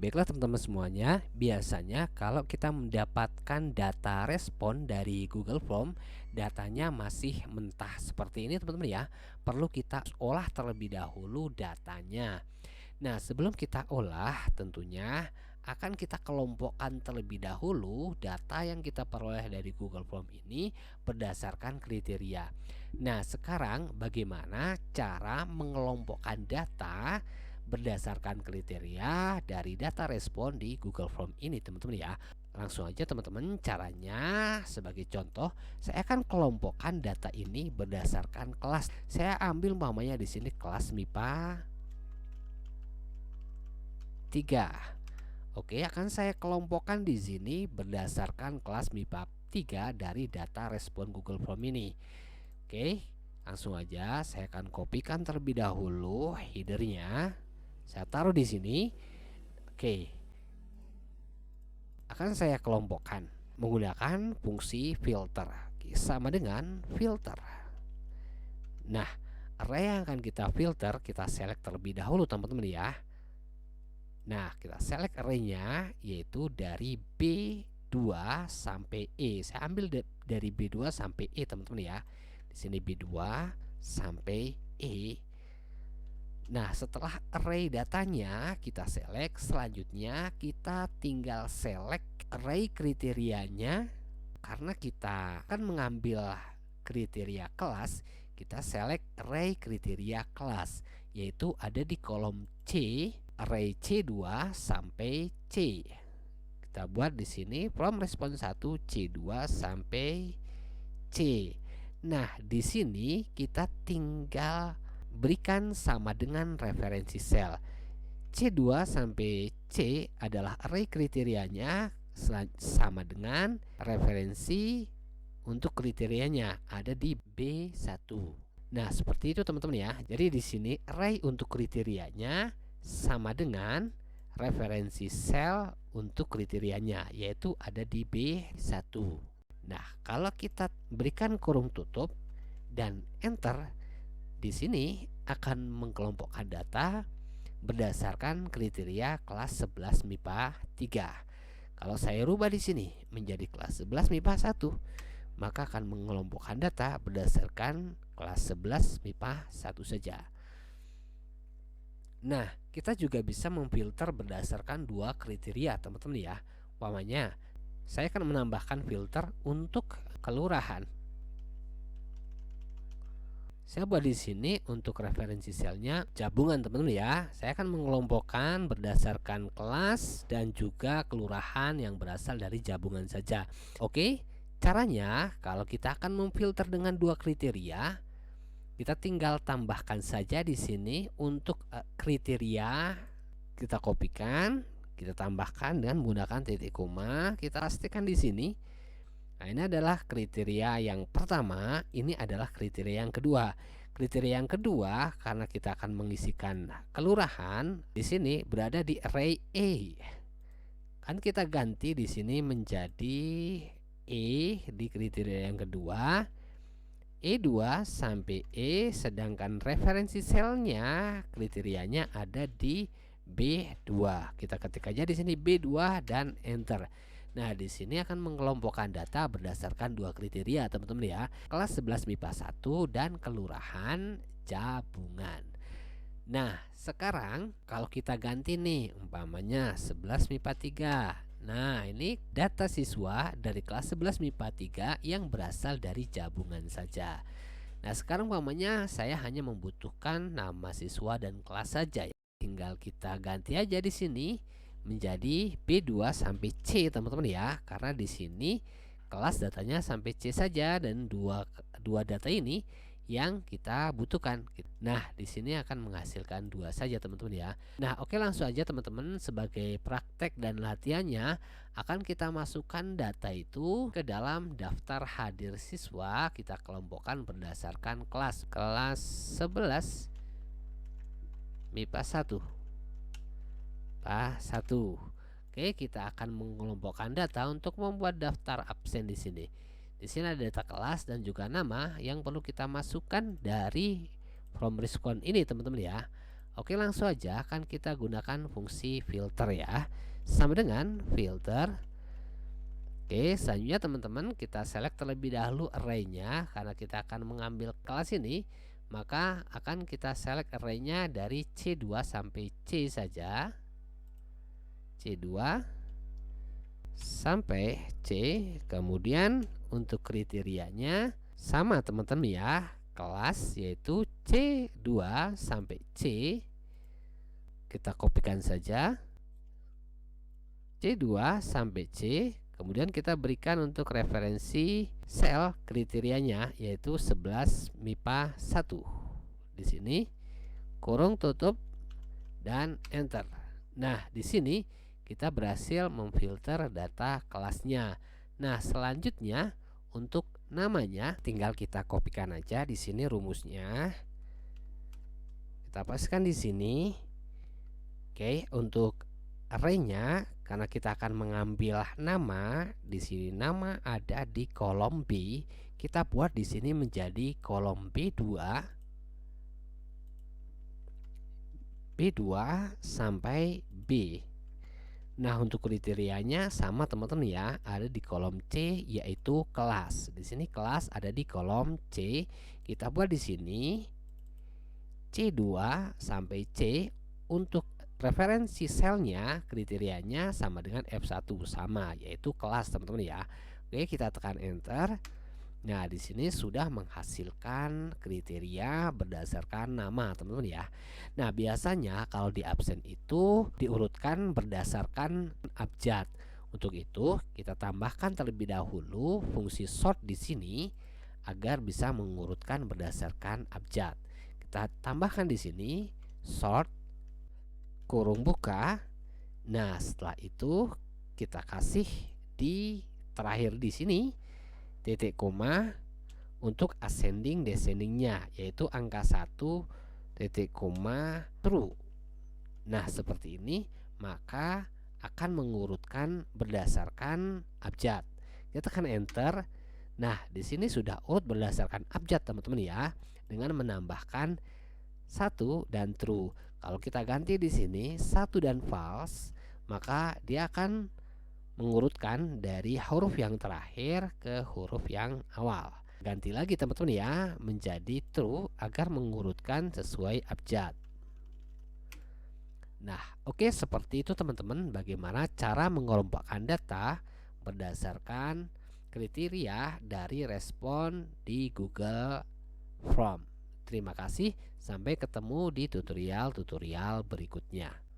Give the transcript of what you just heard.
Baiklah teman-teman semuanya, biasanya kalau kita mendapatkan data respon dari Google Form, datanya masih mentah seperti ini teman-teman ya. Perlu kita olah terlebih dahulu datanya. Nah, sebelum kita olah tentunya akan kita kelompokkan terlebih dahulu data yang kita peroleh dari Google Form ini berdasarkan kriteria. Nah, sekarang bagaimana cara mengelompokkan data berdasarkan kriteria dari data respon di Google Form ini, teman-teman ya. Langsung aja teman-teman, caranya sebagai contoh, saya akan kelompokkan data ini berdasarkan kelas. Saya ambil umpamanya di sini kelas MIPA 3. Oke, akan saya kelompokkan di sini berdasarkan kelas MIPA 3 dari data respon Google Form ini. Oke, langsung aja saya akan kopikan terlebih dahulu headernya. Saya taruh di sini. Oke, akan saya kelompokkan menggunakan fungsi filter. Oke, sama dengan filter. Nah, array yang akan kita filter, kita select terlebih dahulu teman-teman ya. Nah, kita select array-nya yaitu dari B2 sampai E. Saya ambil dari B2 sampai E, teman-teman ya. Di sini B2 sampai E. Nah, setelah array datanya kita select, selanjutnya kita tinggal select array kriterianya. Karena kita akan mengambil kriteria kelas, kita select array kriteria kelas, yaitu ada di kolom C, array C2 sampai C. Kita buat di sini from response 1 C2 sampai C. Nah, di sini kita tinggal berikan sama dengan referensi sel. C2 sampai C adalah array kriterianya sama dengan referensi untuk kriterianya ada di B1. Nah, seperti itu teman-teman ya. Jadi di sini array untuk kriterianya sama dengan referensi sel untuk kriterianya, yaitu ada di B1. Nah, kalau kita berikan kurung tutup dan enter, di sini akan mengkelompokkan data berdasarkan kriteria kelas 11 MIPA 3. Kalau saya rubah di sini menjadi kelas 11 MIPA 1, maka akan mengelompokkan data berdasarkan kelas 11 MIPA 1 saja. Nah, kita juga bisa memfilter berdasarkan dua kriteria, teman-teman ya. Umpamanya, saya akan menambahkan filter untuk kelurahan. Saya buat di sini untuk referensi selnya jabungan, teman-teman ya. Saya akan mengelompokkan berdasarkan kelas dan juga kelurahan yang berasal dari jabungan saja. Oke, caranya kalau kita akan memfilter dengan dua kriteria, kita tinggal tambahkan saja di sini untuk kriteria, kita kopikan, kita tambahkan dengan menggunakan titik koma, kita pastikan di sini. Nah, ini adalah kriteria yang pertama, ini adalah kriteria yang kedua. Kriteria yang kedua karena kita akan mengisikan kelurahan, di sini berada di array E. Kan kita ganti di sini menjadi E di kriteria yang kedua. E2 sampai E, sedangkan referensi selnya kriterianya ada di B2. Kita ketik aja di sini B2 dan enter. Nah, di sini akan mengelompokkan data berdasarkan dua kriteria, teman-teman ya. Kelas 11 MIPA 1 dan kelurahan jabungan. Nah, sekarang kalau kita ganti nih, umpamanya 11 MIPA 3. Nah, ini data siswa dari kelas 11 MIPA 3 yang berasal dari jabungan saja. Nah, sekarang umpamanya saya hanya membutuhkan nama siswa dan kelas saja ya. Tinggal kita ganti aja di sini menjadi B2 sampai C, teman-teman ya. Karena di sini kelas datanya sampai C saja dan dua data ini yang kita butuhkan. Nah, di sini akan menghasilkan dua saja, teman-teman ya. Nah, oke, langsung aja teman-teman, sebagai praktek dan latihannya akan kita masukkan data itu ke dalam daftar hadir siswa. Kita kelompokkan berdasarkan kelas 11 MIPA 1. Pak 1. Oke, kita akan mengelompokkan data untuk membuat daftar absen di sini. Di sini ada data kelas dan juga nama yang perlu kita masukkan dari from respond ini, teman-teman ya. Oke, langsung aja kan kita gunakan fungsi filter ya. Sama dengan filter. Oke, selanjutnya teman-teman kita select terlebih dahulu array-nya karena kita akan mengambil kelas ini, maka akan kita select array-nya dari C2 sampai C saja. C2 sampai C. Kemudian untuk kriterianya sama teman-teman ya, kelas yaitu C2 sampai C. Kita kopikan saja C2 sampai C. Kemudian kita berikan untuk referensi sel kriterianya yaitu 11 MIPA 1. Di sini kurung tutup dan enter. Nah, di sini kita berhasil memfilter data kelasnya. Nah, selanjutnya untuk namanya tinggal kita kopikan aja di sini rumusnya. Kita paskan di sini. Oke, untuk array-nya karena kita akan mengambil nama, di sini nama ada di kolom B, kita buat di sini menjadi kolom B2. B2 sampai B. Nah, untuk kriterianya sama teman-teman ya, ada di kolom C yaitu kelas. Di sini kelas ada di kolom C. Kita buat di sini C2 sampai C. Untuk referensi selnya kriterianya sama dengan F1 sama yaitu kelas teman-teman ya. Oke, kita tekan enter. Nah, di sini sudah menghasilkan kriteria berdasarkan nama teman-teman ya. Nah, biasanya kalau di absen itu diurutkan berdasarkan abjad. Untuk itu kita tambahkan terlebih dahulu fungsi sort di sini agar bisa mengurutkan berdasarkan abjad. Kita tambahkan di sini sort kurung buka. Nah, setelah itu kita kasih di terakhir di sini titik koma untuk ascending descendingnya yaitu angka 1 titik koma true. Nah, seperti ini maka akan mengurutkan berdasarkan abjad. Kita tekan enter. Nah, di sini sudah urut berdasarkan abjad teman-teman ya, dengan menambahkan 1 dan true. Kalau kita ganti di sini 1 dan false, maka dia akan mengurutkan dari huruf yang terakhir ke huruf yang awal. Ganti lagi teman-teman ya menjadi true agar mengurutkan sesuai abjad. Nah, oke, seperti itu teman-teman bagaimana cara mengelompokkan data berdasarkan kriteria dari respon di Google Form. Terima kasih, sampai ketemu di tutorial-tutorial berikutnya.